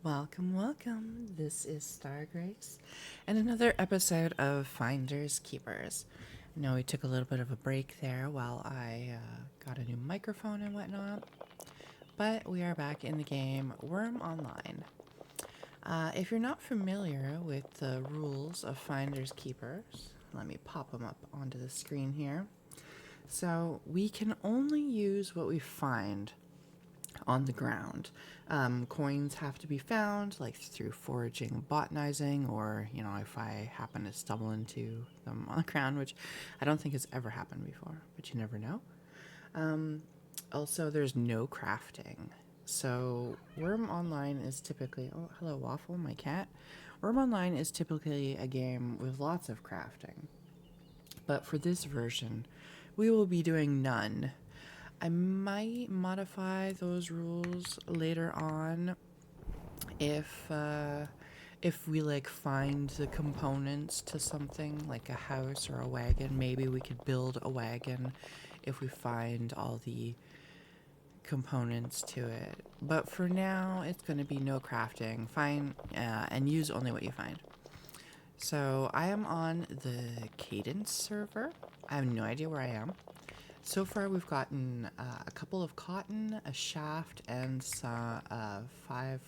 Welcome, welcome. This is Star Grace and another episode of Finders Keepers. I know we took a little bit of a break there while I got a new microphone and whatnot, but we are back in the game Wurm Online. If you're not familiar with the rules of Finders Keepers, let me pop them up onto the screen here. So we can only use what we find on the ground. Coins have to be found, like through foraging, botanizing, or, if I happen to stumble into them on the ground, which I don't think has ever happened before, but you never know. Also, there's no crafting. So, Wurm Online is typically, oh, hello, Waffle, my cat. Wurm Online is typically a game with lots of crafting. But for this version, we will be doing none. I might modify those rules later on if we find the components to something like a house or a wagon. Maybe we could build a wagon if we find all the components to it. But for now, it's going to be no crafting. Find and use only what you find. So I am on the Cadence server. I have no idea where I am. So far, we've gotten a couple of cotton, a shaft, and 5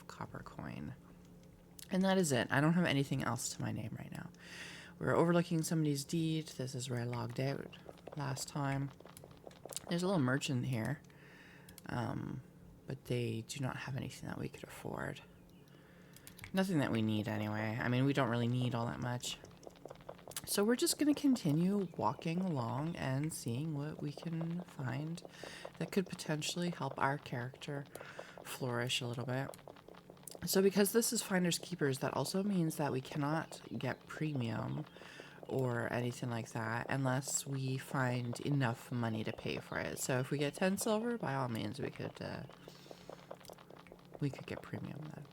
copper coin. And that is it. I don't have anything else to my name right now. We're overlooking somebody's deed. This is where I logged out last time. There's a little merchant here, but they do not have anything that we could afford. Nothing that we need anyway. I mean, we don't really need all that much. So we're just going to continue walking along and seeing what we can find that could potentially help our character flourish a little bit. So because this is Finders Keepers, that also means that we cannot get premium or anything like that unless we find enough money to pay for it. So if we get 10 silver, by all means, we could get premium then.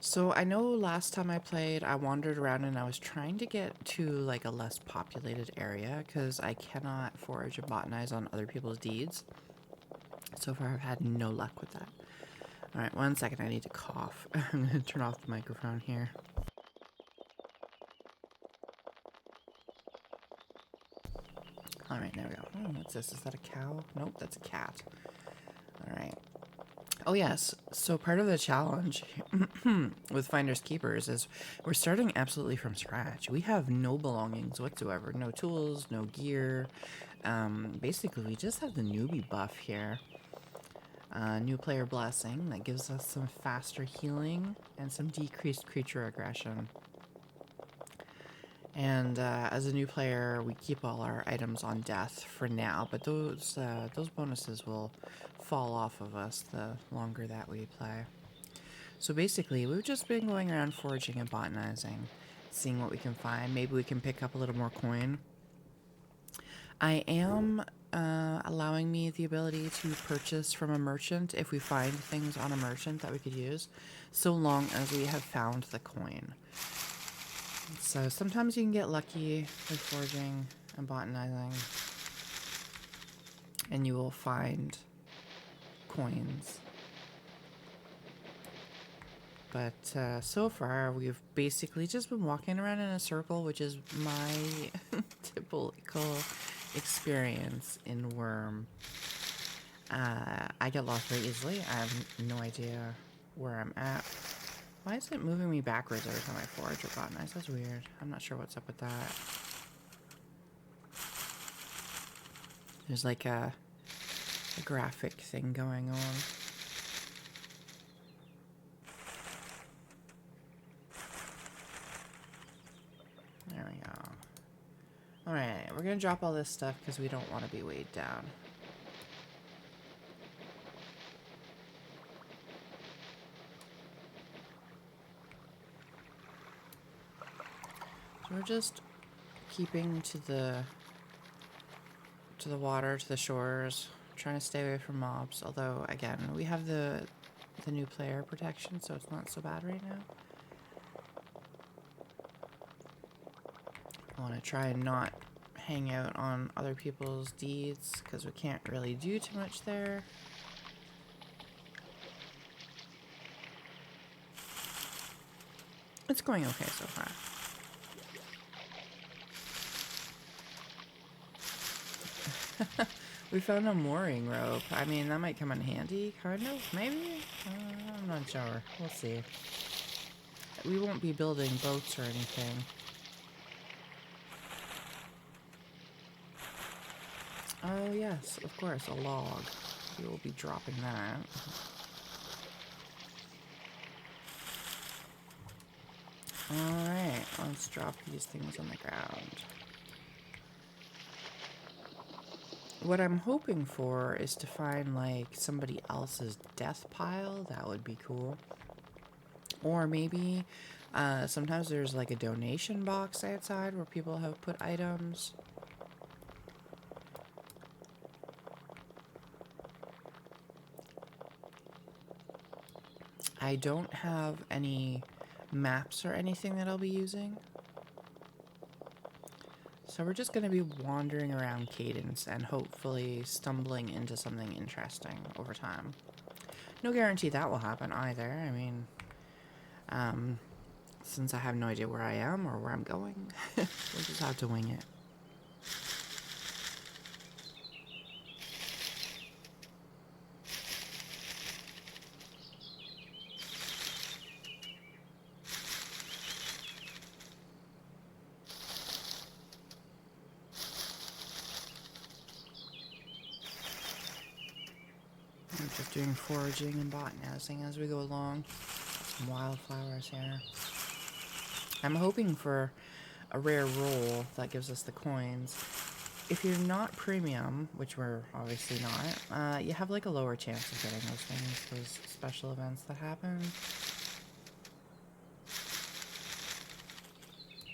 So I know last time I played, I wandered around and I was trying to get to like a less populated area because I cannot forage and botanize on other people's deeds. So far I've had no luck with that. Alright, 1 second, I need to cough. I'm going to turn off the microphone here. Alright, there we go. Oh, what's this? Is that a cow? Nope, that's a cat. Alright. Oh yes, so part of the challenge with Finders Keepers is we're starting absolutely from scratch. We have no belongings whatsoever, no tools, no gear. Basically, we just have the newbie buff here. New player blessing that gives us some faster healing and some decreased creature aggression. And as a new player, we keep all our items on death for now, but those bonuses will fall off of us the longer that we play. So basically, we've just been going around foraging and botanizing, seeing what we can find. Maybe we can pick up a little more coin. I am allowing me the ability to purchase from a merchant if we find things on a merchant that we could use, so long as we have found the coin. So sometimes you can get lucky with foraging and botanizing, and you will find coins. But so far, we've basically just been walking around in a circle, which is my typical experience in Wurm. I get lost very easily. I have no idea where I'm at. Why is it moving me backwards every time I forage or botanize? That's weird. I'm not sure what's up with that. There's like a graphic thing going on. There we go. Alright, we're gonna drop all this stuff because we don't want to be weighed down. So we're just keeping to the water, to the shores, trying to stay away from mobs. Although, again, we have the new player protection, so it's not so bad right now. I want to try and not hang out on other people's deeds because we can't really do too much there. It's going okay so far. We found a mooring rope. I mean, that might come in handy, kind of, maybe? I'm not sure. We'll see. We won't be building boats or anything. Oh, yes, of course, a log. We will be dropping that. Alright, let's drop these things on the ground. What I'm hoping for is to find, like, somebody else's death pile. That would be cool. Or maybe sometimes there's, like, a donation box outside where people have put items. I don't have any maps or anything that I'll be using. So we're just going to be wandering around Cadence and hopefully stumbling into something interesting over time. No guarantee that will happen either. I mean, since I have no idea where I am or where I'm going, we'll just have to wing it. I'm just doing foraging and botanizing as we go along. Some wildflowers here. I'm hoping for a rare roll that gives us the coins. If you're not premium, which we're obviously not, you have like a lower chance of getting those things, those special events that happen.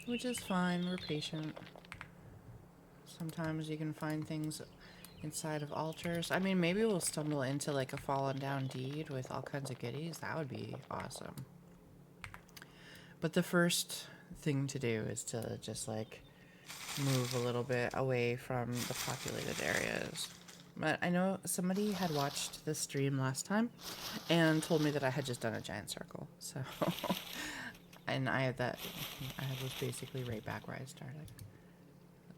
Which is fine, we're patient. Sometimes you can find things inside of altars. I mean, maybe we'll stumble into like a fallen down deed with all kinds of goodies. That would be awesome. But the first thing to do is to just like move a little bit away from the populated areas. But I know somebody had watched this stream last time and told me that I had just done a giant circle. So, and I was basically right back where I started.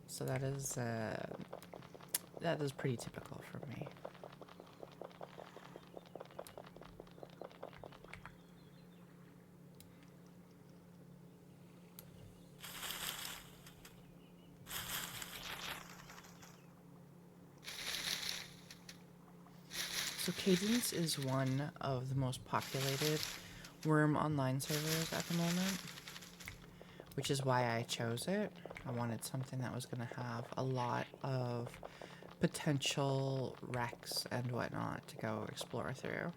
So that is pretty typical for me. So Cadence is one of the most populated Wurm Online servers at the moment, which is why I chose it. I wanted something that was going to have a lot of potential wrecks and whatnot to go explore through.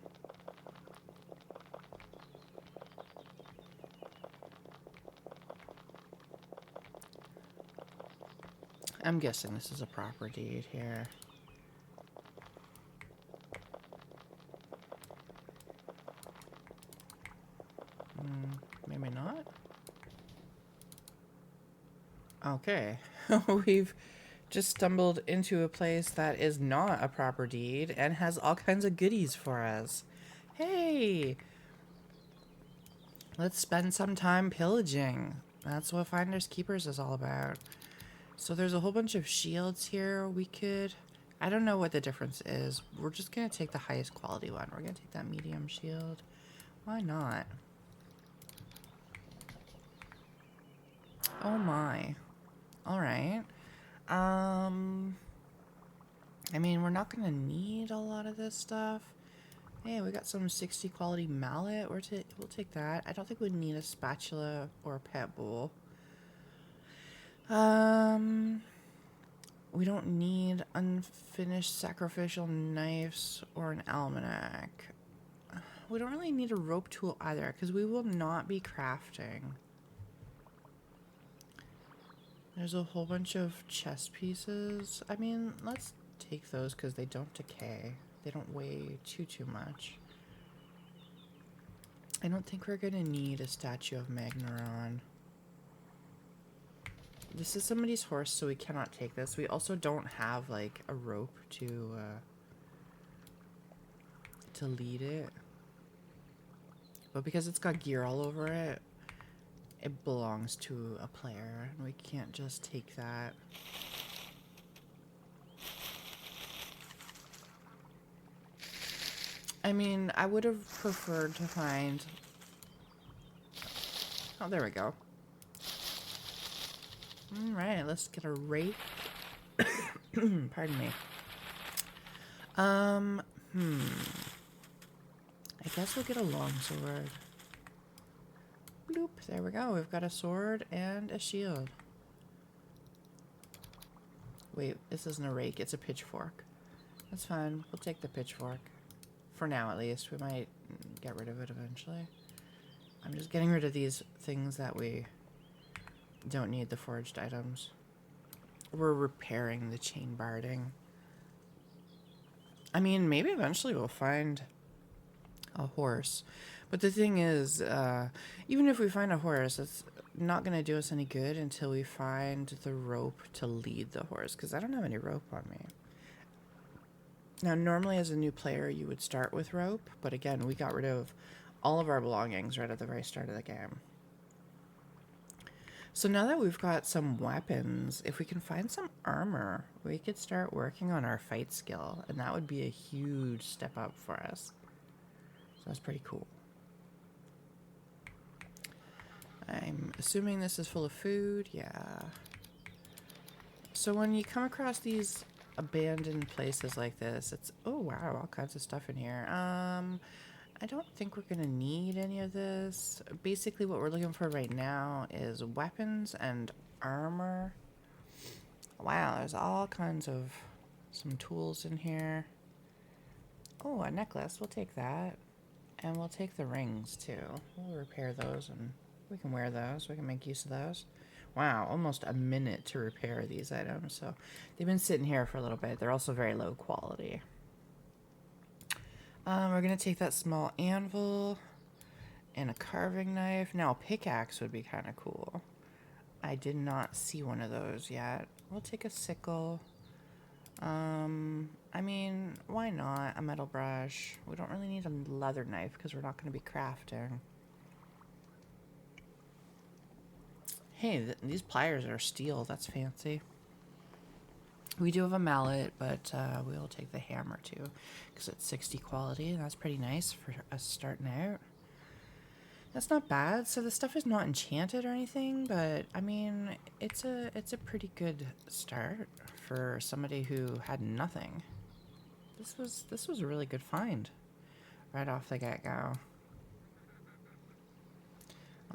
I'm guessing this is a proper deed here. Maybe not. Okay, we've just stumbled into a place that is not a proper deed and has all kinds of goodies for us. Hey! Let's spend some time pillaging. That's what Finders Keepers is all about. So there's a whole bunch of shields here. I don't know what the difference is. We're just going to take the highest quality one. We're going to take that medium shield. Why not? Oh my. Alright. I mean, we're not going to need a lot of this stuff. Hey, we got some 60 quality mallet. We'll take that. I don't think we need a spatula or a pet bowl. We don't need unfinished sacrificial knives or an almanac. We don't really need a rope tool either, because we will not be crafting. There's a whole bunch of chest pieces. I mean, let's take those because they don't decay. They don't weigh too much. I don't think we're gonna need a statue of Magneron. This is somebody's horse, so we cannot take this. We also don't have, like, a rope to lead it. But because it's got gear all over it, it belongs to a player, and we can't just take that. I mean, I would have preferred to find... Oh, there we go. Alright, let's get a rake. Pardon me. I guess we'll get a longsword. Bloop, there we go. We've got a sword and a shield. Wait, this isn't a rake, it's a pitchfork. That's fine, we'll take the pitchfork. For now, at least. We might get rid of it eventually. I'm just getting rid of these things that we don't need, the forged items. We're repairing the chain barding. I mean, maybe eventually we'll find a horse. But the thing is, even if we find a horse, it's not going to do us any good until we find the rope to lead the horse, because I don't have any rope on me. Now, normally as a new player, you would start with rope, but again, we got rid of all of our belongings right at the very start of the game. So now that we've got some weapons, if we can find some armor, we could start working on our fight skill, and that would be a huge step up for us. So that's pretty cool. I'm assuming this is full of food. Yeah. So when you come across these abandoned places like this, it's... Oh, wow, all kinds of stuff in here. I don't think we're gonna need any of this. Basically, what we're looking for right now is weapons and armor. Wow, there's all kinds of... some tools in here. Oh, a necklace. We'll take that. And we'll take the rings, too. We'll repair those, and we can wear those. We can make use of those. Wow, almost a minute to repair these items. So they've been sitting here for a little bit. They're also very low quality. We're going to take that small anvil and a carving knife. Now, a pickaxe would be kind of cool. I did not see one of those yet. We'll take a sickle. I mean, why not? A metal brush. We don't really need a leather knife because we're not going to be crafting. Hey, these pliers are steel. That's fancy. We do have a mallet, but we'll take the hammer too, because it's 60 quality, and that's pretty nice for us starting out. That's not bad. So the stuff is not enchanted or anything, but I mean, it's a pretty good start for somebody who had nothing. This was a really good find right off the get-go.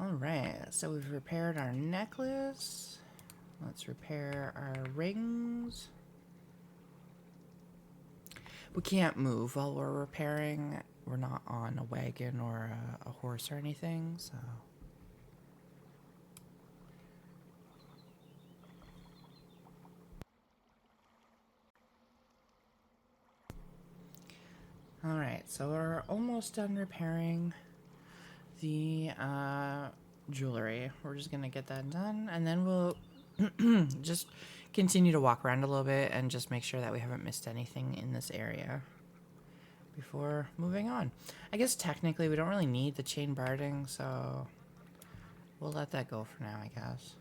Alright, so we've repaired our necklace. Let's repair our rings. We can't move while we're repairing. We're not on a wagon or a horse or anything, so... Alright, so we're almost done repairing the jewelry. We're just gonna get that done, and then we'll just continue to walk around a little bit and just make sure that we haven't missed anything in this area before moving on. I guess technically we don't really need the chain barding, so we'll let that go for now, I guess.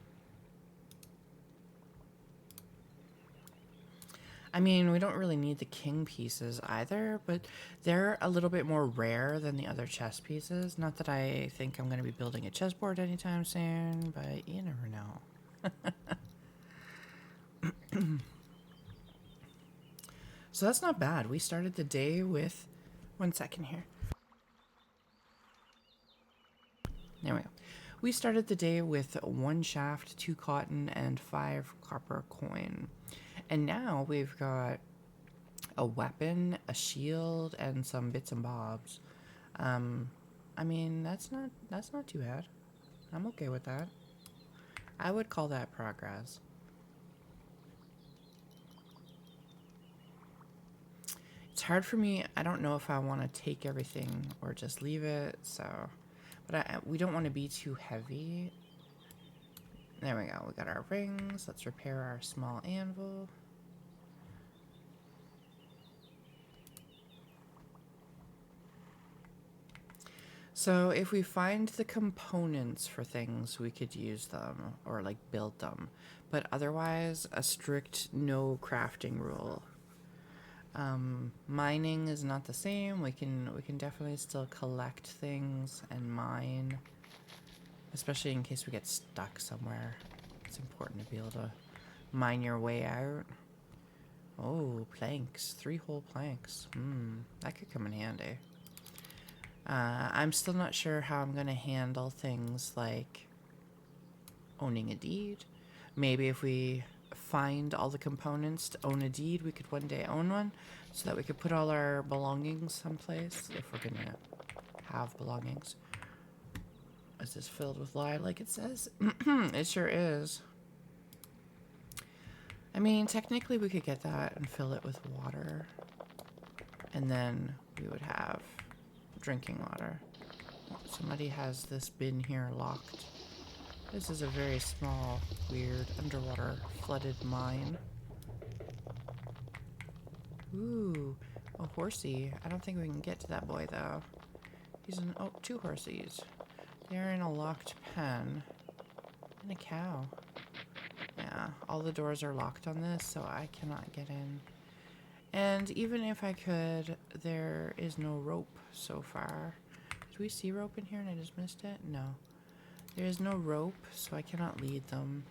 I mean, we don't really need the king pieces either, but they're a little bit more rare than the other chess pieces. Not that I think I'm going to be building a chessboard anytime soon, but you never know. So that's not bad. We started the day with... One second here. There we go. We started the day with 1 shaft, 2 cotton, and 5 copper coin. And now we've got a weapon, a shield, and some bits and bobs. I mean, that's not too bad. I'm okay with that. I would call that progress. It's hard for me. I don't know if I want to take everything or just leave it. So, but we don't want to be too heavy. There we go. We got our rings. Let's repair our small anvil. So if we find the components for things, we could use them or like build them. But otherwise, a strict no crafting rule. Mining is not the same. We can definitely still collect things and mine, especially in case we get stuck somewhere. It's important to be able to mine your way out. Oh, planks. 3 whole planks. That could come in handy. I'm still not sure how I'm going to handle things like owning a deed. Maybe if we find all the components to own a deed, we could one day own one so that we could put all our belongings someplace if we're going to have belongings. Is this filled with lye like it says? It sure is. I mean, technically we could get that and fill it with water. And then we would have drinking water. Somebody has this bin here locked. This is a very small, weird, underwater flooded mine. Ooh, a horsey. I don't think we can get to that boy though. He's in, 2 horsies. They're in a locked pen. And a cow. Yeah, all the doors are locked on this, so I cannot get in. And even if I could, there is no rope so far. Do we see rope in here and I just missed it? No. There is no rope, so I cannot lead them.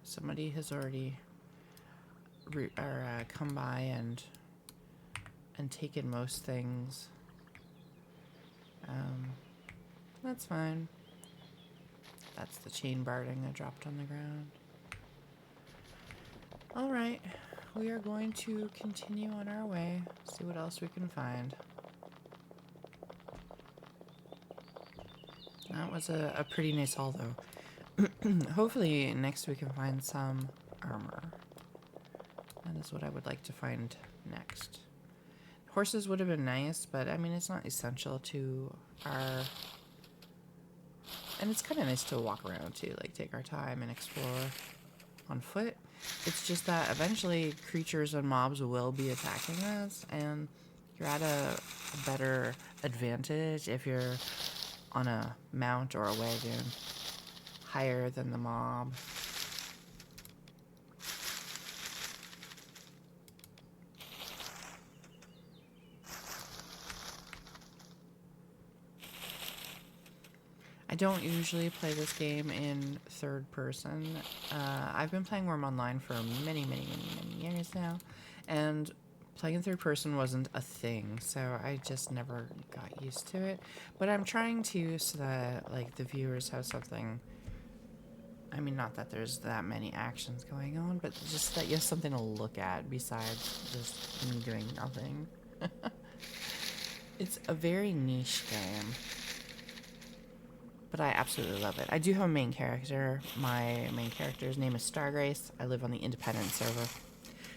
Somebody has already come by and taken most things. That's fine. That's the chain barding I dropped on the ground. Alright, we are going to continue on our way, see what else we can find. That was a pretty nice haul though. Hopefully next we can find some armor. That is what I would like to find next. Horses would have been nice, but I mean it's not essential to our... And it's kind of nice to walk around too, like take our time and explore on foot. It's just that eventually creatures and mobs will be attacking us, and you're at a better advantage if you're on a mount or a wagon higher than the mob. I don't usually play this game in third person. I've been playing Wurm Online for many years now, and playing in third person wasn't a thing, so I just never got used to it. But I'm trying to, so that like the viewers have something. I mean, not that there's that many actions going on, but just that you have something to look at besides just me doing nothing. It's a very niche game. But I absolutely love it. I do have a main character. My main character's name is Stargrace. I live on the independent server.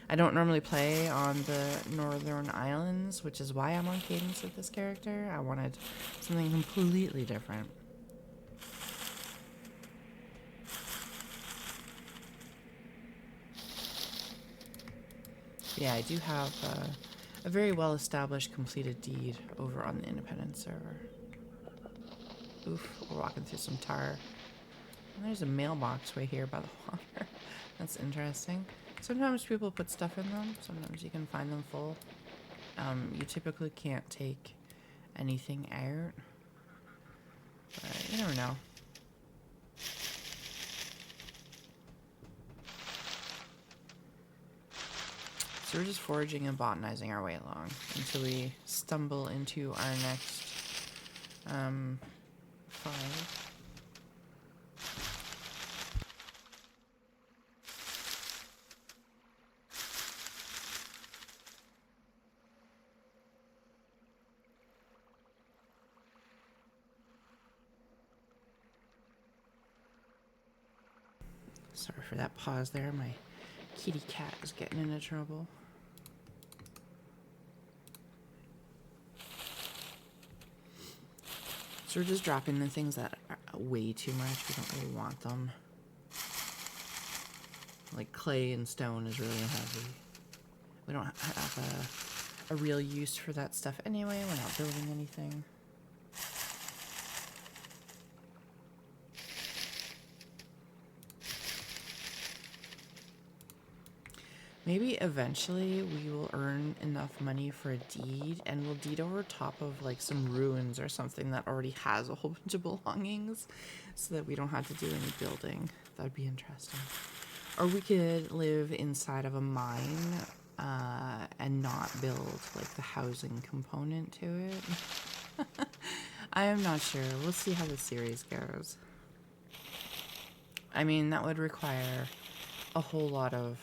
I don't normally play on the Northern Islands, which is why I'm on cadence with this character. I wanted something completely different. Yeah, I do have a very well-established completed deed over on the independent server. Oof, we're walking through some tar. And there's a mailbox right here by the water. That's interesting. Sometimes people put stuff in them. Sometimes you can find them full. You typically can't take anything out. But you never know. So we're just foraging and botanizing our way along until we stumble into our next 5. Sorry for that pause there. My kitty cat is getting into trouble. So we're just dropping the things that are way too much. We don't really want them. Like clay and stone is really heavy. We don't have a real use for that stuff anyway. We're not building anything. Maybe eventually we will earn enough money for a deed and we'll deed over top of like some ruins or something that already has a whole bunch of belongings so that we don't have to do any building. That'd be interesting. Or we could live inside of a mine and not build like the housing component to it. I am not sure. We'll see how the series goes. I mean, that would require a whole lot of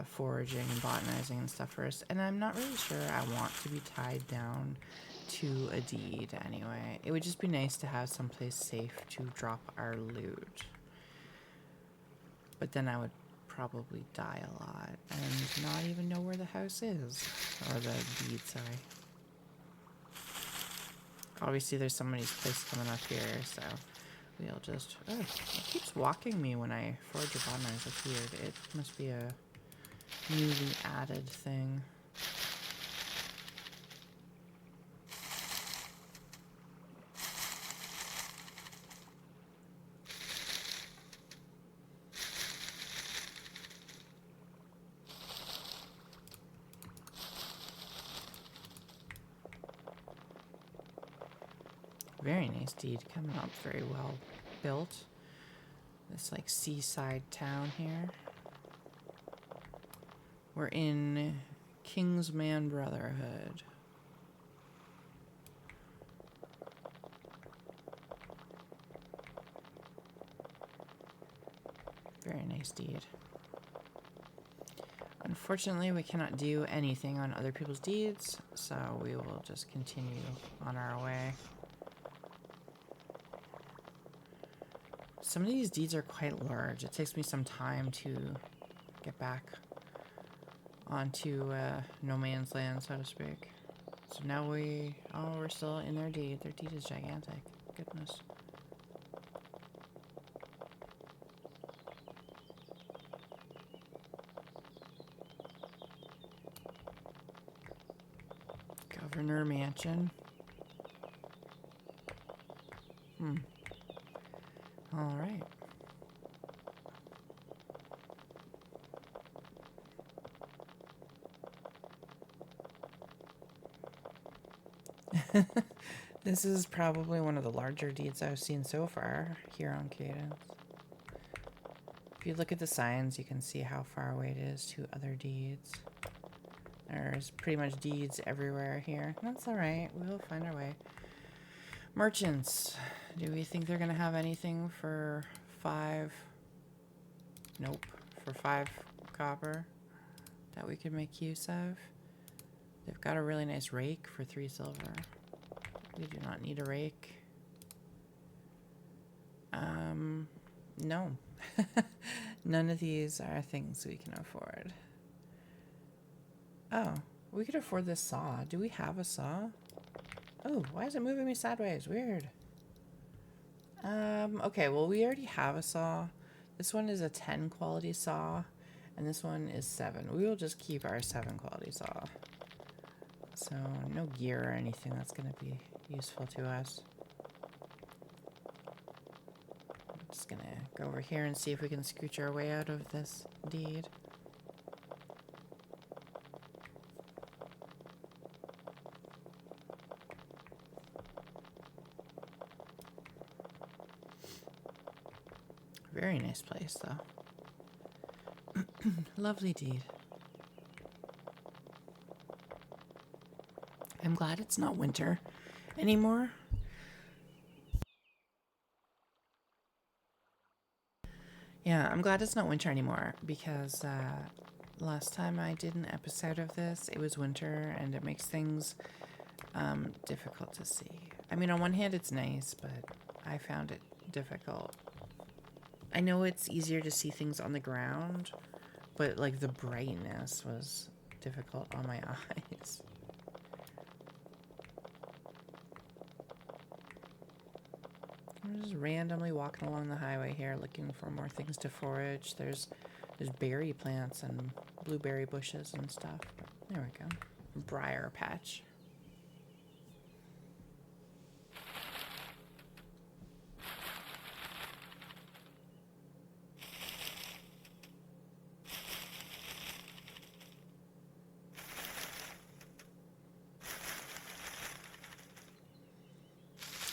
foraging and botanizing and stuff first, and I'm not really sure I want to be tied down to a deed anyway. It would just be nice to have someplace safe to drop our loot. But then I would probably die a lot and not even know where the house is, or the deed, sorry. Obviously there's somebody's place coming up here, so we'll just... Oh, it keeps walking me when I forage or botanize. That's weird. It must be a newly added thing. Very nice deed coming up, very well built. This like seaside town here. We're in Kingsman Brotherhood. Very nice deed. Unfortunately, we cannot do anything on other people's deeds, so we will just continue on our way. Some of these deeds are quite large. It takes me some time to get back onto no man's land, so to speak. So now we're still in their deed. Their deed is gigantic. Goodness. Governor Mansion. All right. This is probably one of the larger deeds I've seen so far here on Cadence. If you look at the signs, you can see how far away it is to other deeds. There's pretty much deeds everywhere here. That's all right. We'll find our way. Merchants. Do we think they're going to have anything for 5? Nope. For 5 copper that we could make use of. They've got a really nice rake for 3 silver. We do not need a rake. No. None of these are things we can afford. Oh, we could afford this saw. Do we have a saw? Oh, why is it moving me sideways? Weird. Okay, well, we already have a saw. This one is a 10 quality saw, and this one is 7. We will just keep our 7 quality saw. So, no gear or anything that's going to be useful to us. I'm just going to go over here and see if we can scooch our way out of this deed. Very nice place, though. Lovely deed. I'm glad it's not winter anymore. Yeah, I'm glad it's not winter anymore because last time I did an episode of this, it was winter and it makes things difficult to see. I mean, on one hand, it's nice, but I found it difficult. I know it's easier to see things on the ground, but like the brightness was difficult on my eyes. I'm just randomly walking along the highway here looking for more things to forage. There's berry plants and blueberry bushes and stuff. But there we go. briar patch.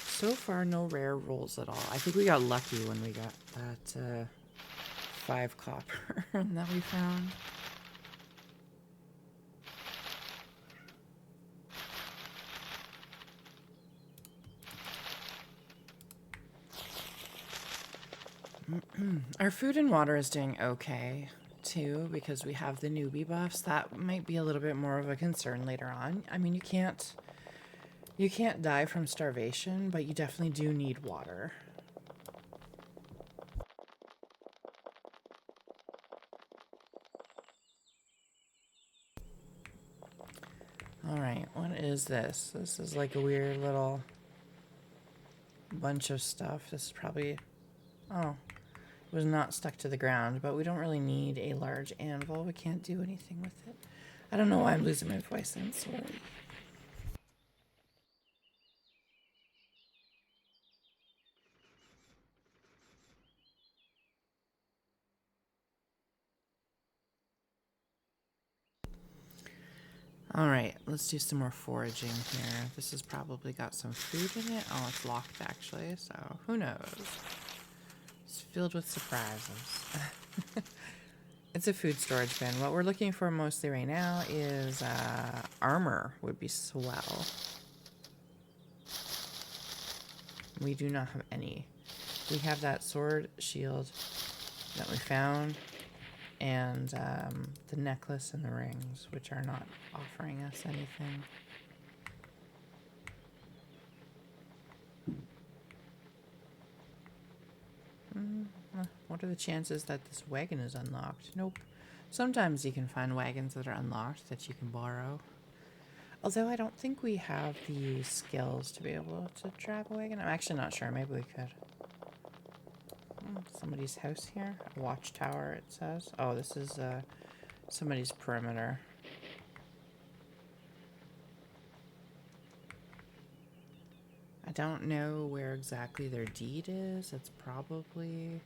So far, no rare rolls at all. I think we got lucky when we got that 5 copper that we found. Our food and water is doing okay too because we have the newbie buffs. That might be a little bit more of a concern later on. I mean, you can't die from starvation, but you definitely do need water. All right, what is this? This is like a weird little bunch of stuff. This is probably, oh, it was not stuck to the ground, but we don't really need a large anvil. We can't do anything with it. I don't know why I'm losing my voice. I'm sorry. All right, let's do some more foraging here. This has probably got some food in it. Oh, it's locked actually, so who knows? It's filled with surprises. It's a food storage bin. What we're looking for mostly right now is armor would be swell. We do not have any. We have that sword shield that we found, and the necklace and the rings, which are not offering us anything. What are the chances that this wagon is unlocked? Nope. Sometimes you can find wagons that are unlocked that you can borrow. Although I don't think we have the skills to be able to drive a wagon. I'm actually not sure. Maybe we could. Somebody's house here. A watchtower, it says. Oh, this is somebody's perimeter. I don't know where exactly their deed is. It's probably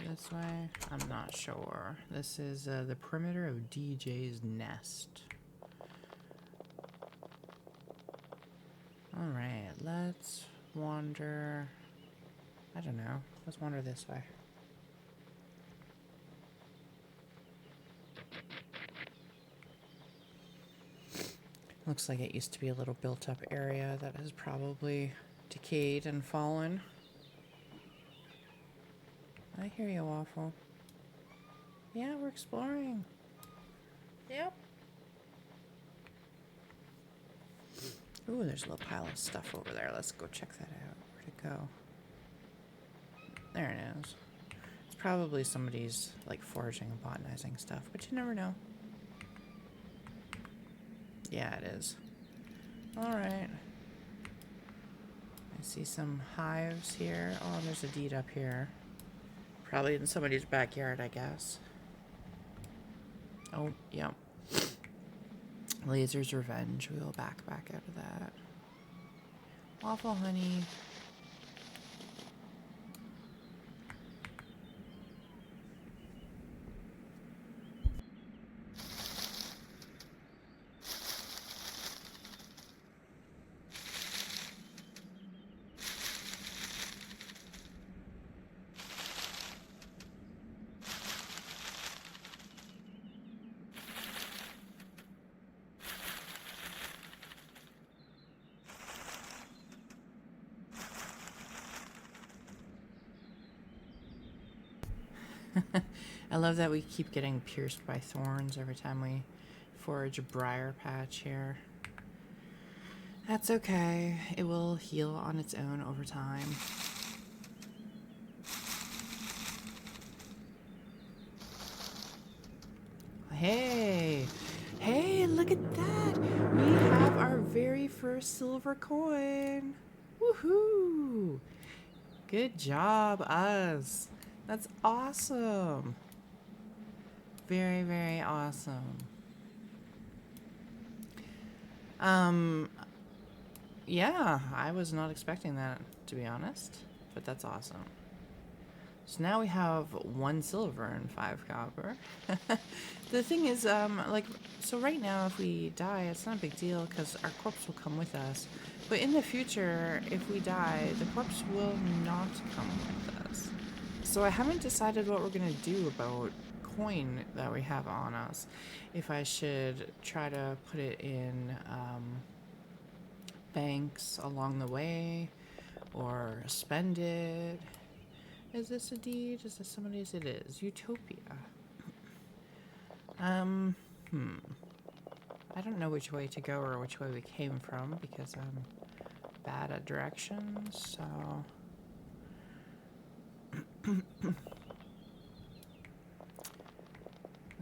this way. I'm not sure. This is the perimeter of DJ's nest. Alright, let's wander. I don't know. Let's wander this way. Looks like it used to be a little built-up area that has probably decayed and fallen. I hear you, Waffle. Yeah, we're exploring. Yep. Ooh, there's a little pile of stuff over there. Let's go check that out. Where'd it go? There it is. It's probably somebody's, like, foraging and botanizing stuff, but you never know. Yeah, it is. Alright. I see some hives here. Oh, there's a deed up here. Probably in somebody's backyard, I guess. Oh, yep. Laser's Revenge. We will back out of that. Waffle honey. I love that we keep getting pierced by thorns every time we forage a briar patch here. That's okay. It will heal on its own over time. Hey! Hey, look at that! We have our very first silver coin! Woohoo! Good job, us! That's awesome! Very, very awesome. Um, yeah, I was not expecting that, to be honest, but that's awesome. So now we have 1 silver and 5 copper. The thing is, like, so right now if we die, it's not a big deal because our corpse will come with us. But in the future, if we die, the corpse will not come with us. So I haven't decided what we're gonna do about coin that we have on us. If I should try to put it in banks along the way or spend it. Is this a deed? Is this somebody's? It is. Utopia. Um, hmm. I don't know which way to go or which way we came from because I'm bad at directions, so...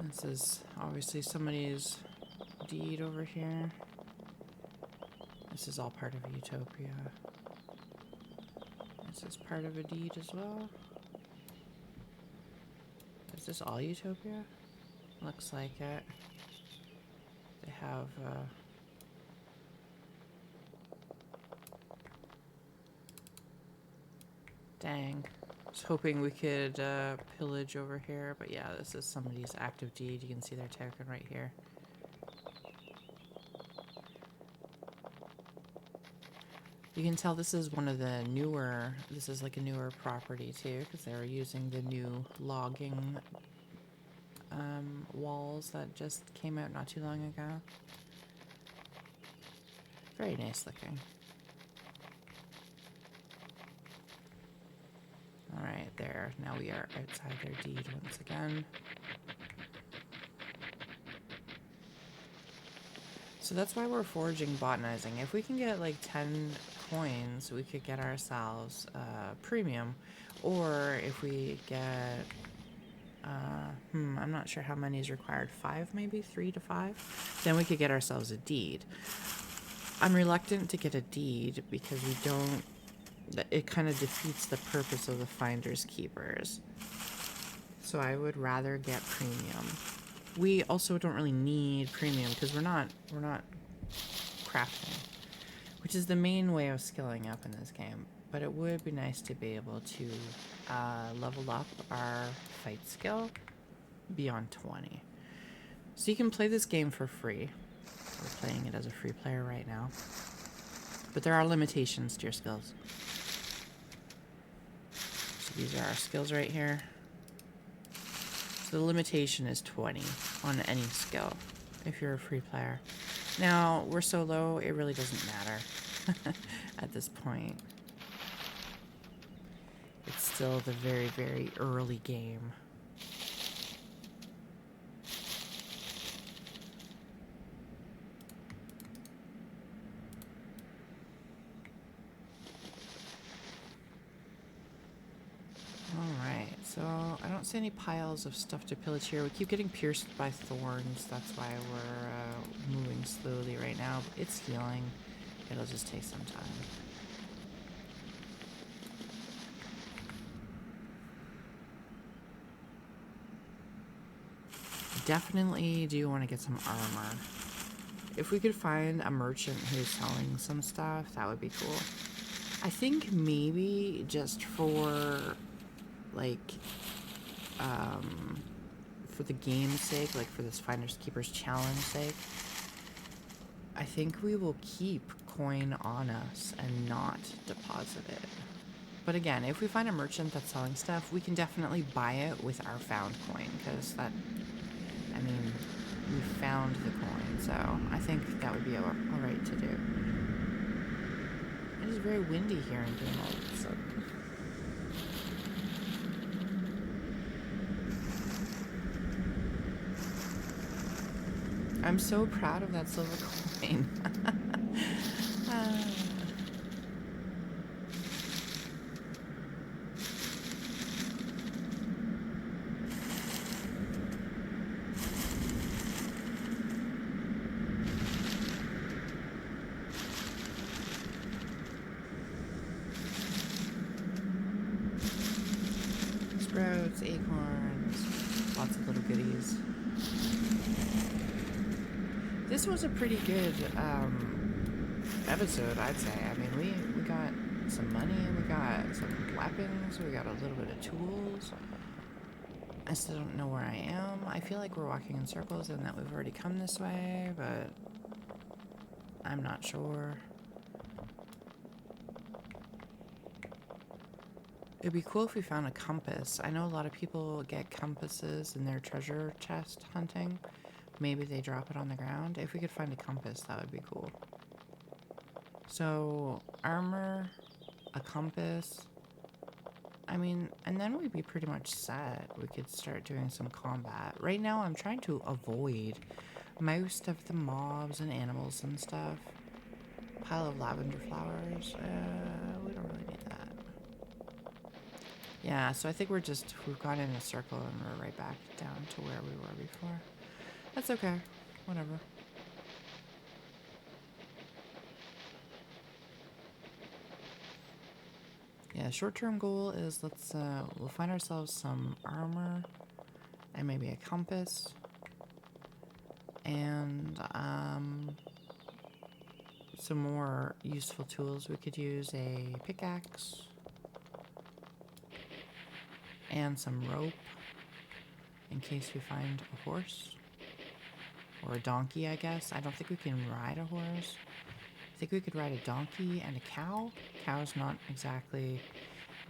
This is obviously somebody's deed over here. This is all part of Utopia. This is part of a deed as well. Is this all Utopia? Looks like it. They have, dang. I was hoping we could, pillage over here, but yeah, this is somebody's active deed. You can see their token right here. You can tell this is one of the newer, this is like a newer property too, because they were using the new logging walls that just came out not too long ago. Very nice looking. Alright, there. Now we are outside their deed once again. So that's why we're foraging botanizing. If we can get like 10 coins, we could get ourselves premium. Or if we get, I'm not sure how many is required. 5 maybe? 3 to 5? Then we could get ourselves a deed. I'm reluctant to get a deed because we don't, it kind of defeats the purpose of the Finders Keepers. So I would rather get premium. We also don't really need premium because we're not crafting, which is the main way of skilling up in this game. But it would be nice to be able to level up our fight skill beyond 20. So you can play this game for free. We're playing it as a free player right now. But there are limitations to your skills. So these are our skills right here. So the limitation is 20 on any skill if you're a free player. Now, we're so low, it really doesn't matter at this point. It's still the very, very early game. Alright, so I don't see any piles of stuff to pillage here. We keep getting pierced by thorns. That's why we're moving slowly right now. It's healing. It'll just take some time. Definitely do want to get some armor. If we could find a merchant who's selling some stuff, that would be cool. I think maybe just for, like, for the game's sake, like for this Finders Keepers challenge sake, I think we will keep coin on us and not deposit it. But again, if we find a merchant that's selling stuff, we can definitely buy it with our found coin, because that, I mean, we found the coin, so I think that would be alright to do. It is very windy here in game all of a sudden. I'm so proud of that silver coin. Sprouts, acorns, lots of little goodies. This was a pretty good episode, I'd say. I mean, we got some money, we got some weapons, we got a little bit of tools. I still don't know where I am. I feel like we're walking in circles and that we've already come this way, but I'm not sure. It'd be cool if we found a compass. I know a lot of people get compasses in their treasure chest hunting. Maybe they drop it on the ground. If we could find a compass, that would be cool. So, armor, a compass. I mean, and then we'd be pretty much set. We could start doing some combat. Right now, I'm trying to avoid most of the mobs and animals and stuff. Pile of lavender flowers. We don't really need that. Yeah, so I think we've gone in a circle and we're right back down to where we were before. That's okay. Whatever. Yeah, short-term goal is we'll find ourselves some armor and maybe a compass and some more useful tools. We could use a pickaxe and some rope in case we find a horse or a donkey, I guess. I don't think we can ride a horse. I think we could ride a donkey and a cow. Cow's not exactly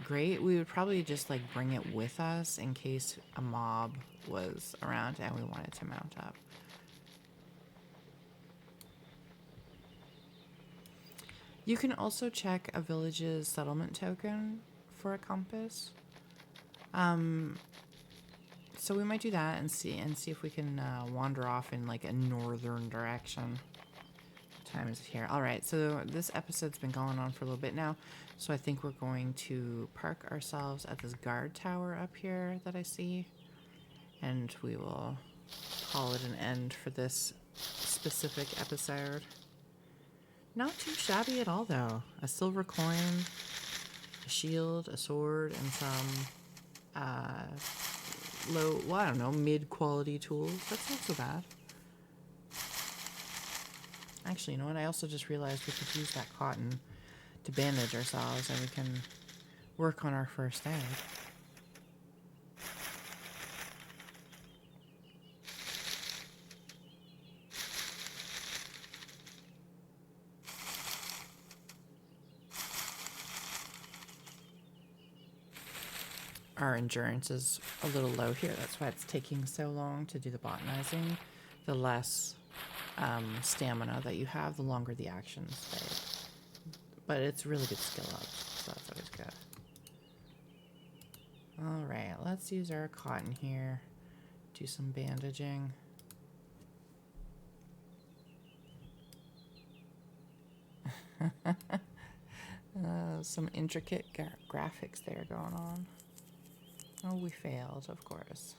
great. We would probably just like bring it with us in case a mob was around and we wanted to mount up. You can also check a village's settlement token for a compass. So we might do that and see if we can wander off in like a northern direction. What time is it here? All right, so this episode's been going on for a little bit now, so I think we're going to park ourselves at this guard tower up here that I see, and we will call it an end for this specific episode. Not too shabby at all, though. A silver coin, a shield, a sword, and some I don't know, mid-quality tools. That's not so bad. Actually, you know what? I also just realized we could use that cotton to bandage ourselves, and we can work on our first aid. Our endurance is a little low here. That's why it's taking so long to do the botanizing. The less stamina that you have, the longer the actions stay. But it's really good skill up, so that's always good. Alright, let's use our cotton here. Do some bandaging. Some intricate graphics there going on. Oh, we failed, of course.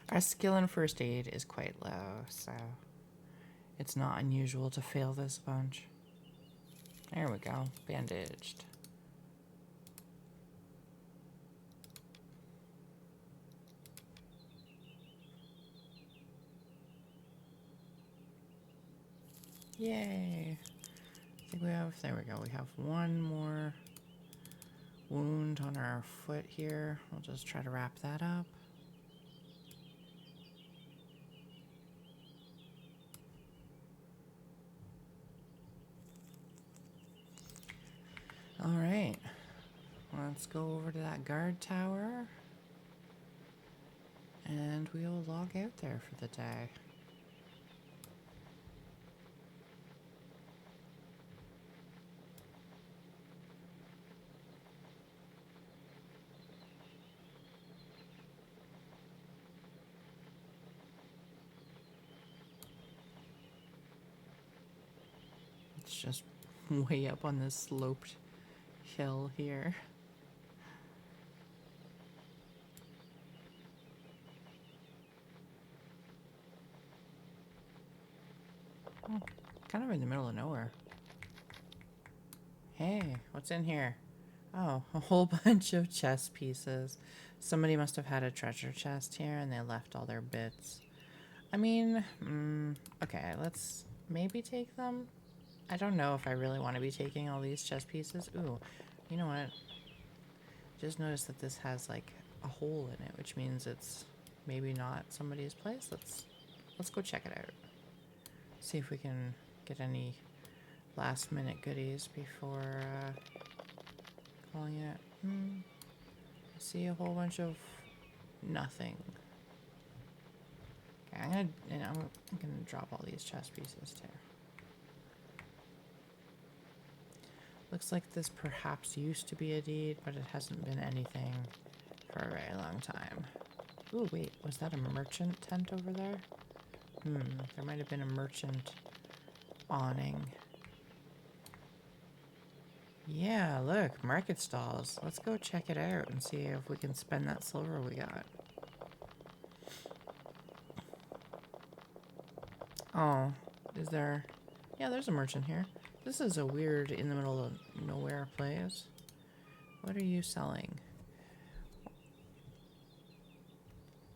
Our skill in first aid is quite low, so it's not unusual to fail this bunch. There we go, bandaged. Yay! I think there we go, we have one more wound on our foot here. We'll just try to wrap that up. Alright, let's go over to that guard tower and we'll log out there for the day. It's just way up on this sloped hill here. kind of in the middle of nowhere. Hey, what's in here? Oh, a whole bunch of chess pieces. Somebody must have had a treasure chest here and they left all their bits. I mean, okay, let's maybe take them. I don't know if I really want to be taking all these chess pieces. Ooh, you know what? Just noticed that this has like a hole in it, which means it's maybe not somebody's place. Let's go check it out. See if we can get any last minute goodies before calling it. I see a whole bunch of nothing. Okay, I'm gonna drop all these chess pieces too. Looks like this perhaps used to be a deed, but it hasn't been anything for a very long time. Ooh, wait, was that a merchant tent over there? There might have been a merchant awning. Yeah, look, market stalls. Let's go check it out and see if we can spend that silver we got. Oh, is there... Yeah, there's a merchant here. This is a weird in the middle of nowhere place. What are you selling?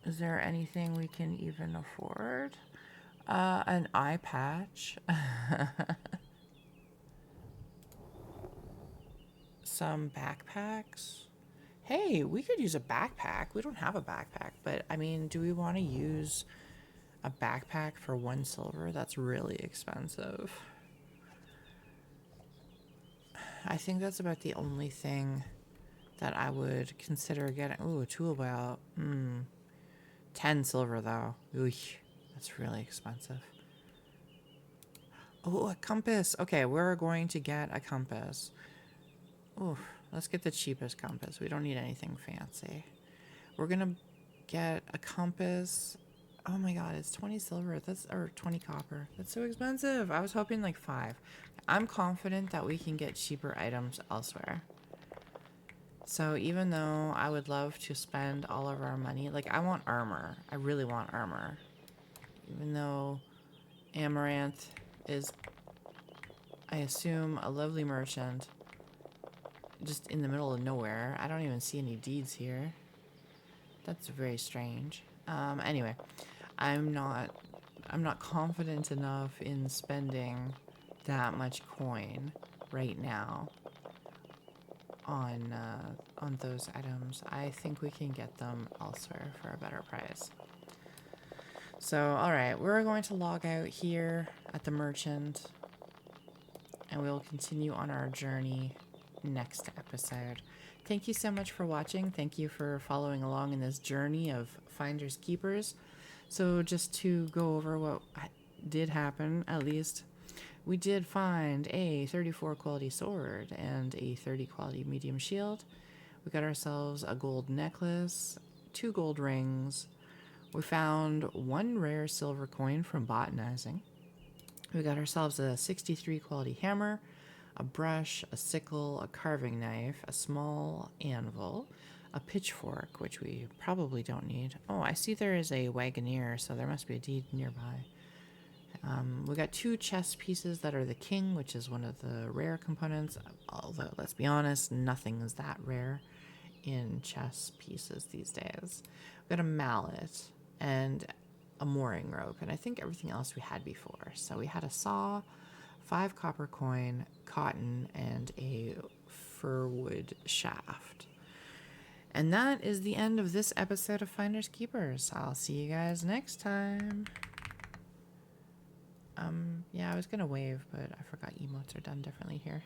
Is there anything we can even afford? An eye patch. Some backpacks. Hey, we could use a backpack. We don't have a backpack, but I mean, do we want to use a backpack for 1 silver? That's really expensive. I think that's about the only thing that I would consider getting. Ooh, a tool belt. 10 silver though. Ooh, that's really expensive. Oh, a compass. Okay, we're going to get a compass. Ooh, let's get the cheapest compass. We don't need anything fancy. We're gonna get a compass. Oh my god, it's 20 silver. Or 20 copper. That's so expensive. I was hoping like 5. I'm confident that we can get cheaper items elsewhere. So even though I would love to spend all of our money, like I want armor. I really want armor. Even though Amaranth is, I assume, a lovely merchant just in the middle of nowhere. I don't even see any deeds here. That's very strange. Anyway, I'm not confident enough in spending that much coin right now on those items. I think we can get them elsewhere for a better price. So, alright, we're going to log out here at the merchant, and we'll continue on our journey next episode. Thank you so much for watching. Thank you for following along in this journey of Finders Keepers. So just to go over what did happen, at least, we did find a 34 quality sword and a 30 quality medium shield. We got ourselves a gold necklace, 2 gold rings. We found 1 rare silver coin from botanizing. We got ourselves a 63 quality hammer, a brush, a sickle, a carving knife, a small anvil, a pitchfork, which we probably don't need. Oh, I see there is a wagoneer, so there must be a deed nearby. We got 2 chess pieces that are the king, which is one of the rare components. Although, let's be honest, nothing is that rare in chess pieces these days. We got a mallet and a mooring rope, and I think everything else we had before. So we had a saw, 5 copper coin, cotton, and a firwood shaft. And that is the end of this episode of Finders Keepers. I'll see you guys next time. Yeah, I was gonna wave, but I forgot emotes are done differently here.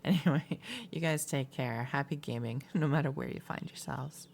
Anyway, you guys take care. Happy gaming, no matter where you find yourselves.